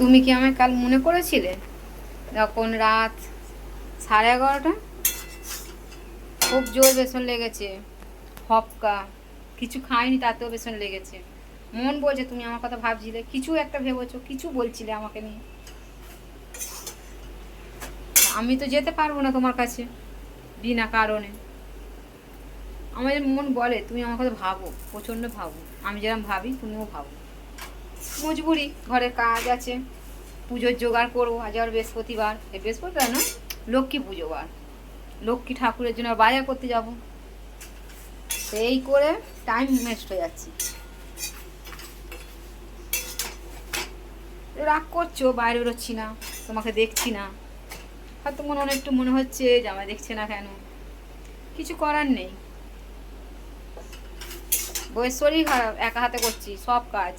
তুমি কি আমায় কাল মনে করেছিলে যখন রাত 11:30? খুব জোর বেসন লেগেছে, হপকা, কিছু খাইনি তাতেও বেসন লেগেছে। মন বলছে তুমি আমার কথা ভাবছিলে, কিছু একটা ভেবেছো, কিছু বলছিলে আমাকে নিয়ে। আমি তো যেতে পারবো না তোমার কাছে বিনা কারণে। আমার মন বলে তুমি আমার কথা ভাবো, প্রচণ্ড ভাবো, আমি যেরকম ভাবি তুমিও ভাবো। মজবুরি, ঘরের কাজ আছে, পুজোর জোগাড় করবো। আজ আর বৃহস্পতিবার, এই বৃহস্পতিবার না, লক্ষ্মী পুজো বার, লক্ষ্মী ঠাকুরের জন্য বাজার করতে যাব। এই করে টাইম ওয়েস্ট হয়ে যাচ্ছে। রাগ করছো, বাইরে বেরোচ্ছি না, তোমাকে দেখছি না, হয়তো একটু মনে হচ্ছে যে আমায় দেখছে না কেন। কিছু করার নেই, বইয়ের শরীর খারাপ, একা হাতে করছি সব কাজ।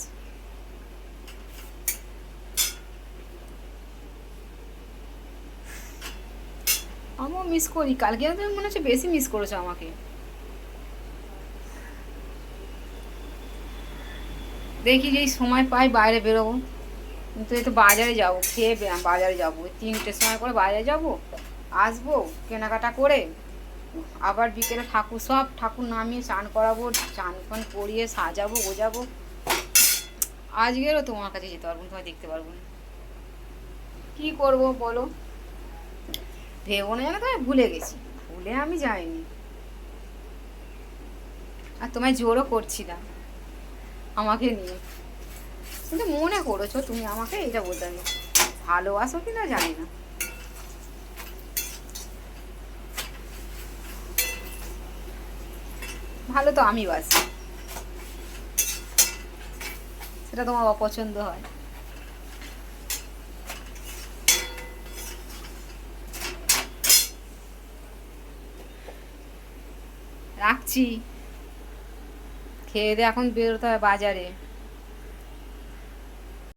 আমিও মিস করি, কালকে তুমি মনে হচ্ছে বেশি মিস করেছো আমাকে। দেখি যে সময় পাই বাইরে বেরোবো, কিন্তু এই তো বাজারে যাবো, খেয়ে বাজারে যাবো, 3টের সময় করে বাজারে যাবো, আসবো কেনাকাটা করে, আবার বিকেলে সব ঠাকুর নামিয়ে চান করাবো, চান ফান করিয়ে সাজাবো গোজাবো। আজকেরও তোমার কাছে যেতে পারবো না, তোমায় দেখতে পারবো না। কী করবো বলো, ভেবো না যেন তোমায় ভুলে গেছি, ভুলে আমি যাইনি, আর তোমায় জোরও করছি না আমাকে নিয়ে। কিন্তু মনে করেছো তুমি আমাকে, এটা বলতে হবে, ভালোবাসো কি না জানি না। ভালো তো আমি বাসি, সেটা তোমার অপছন্দ হয়। রাখছি, খেয়ে দিয়ে এখন বেরোতে হবে বাজারে।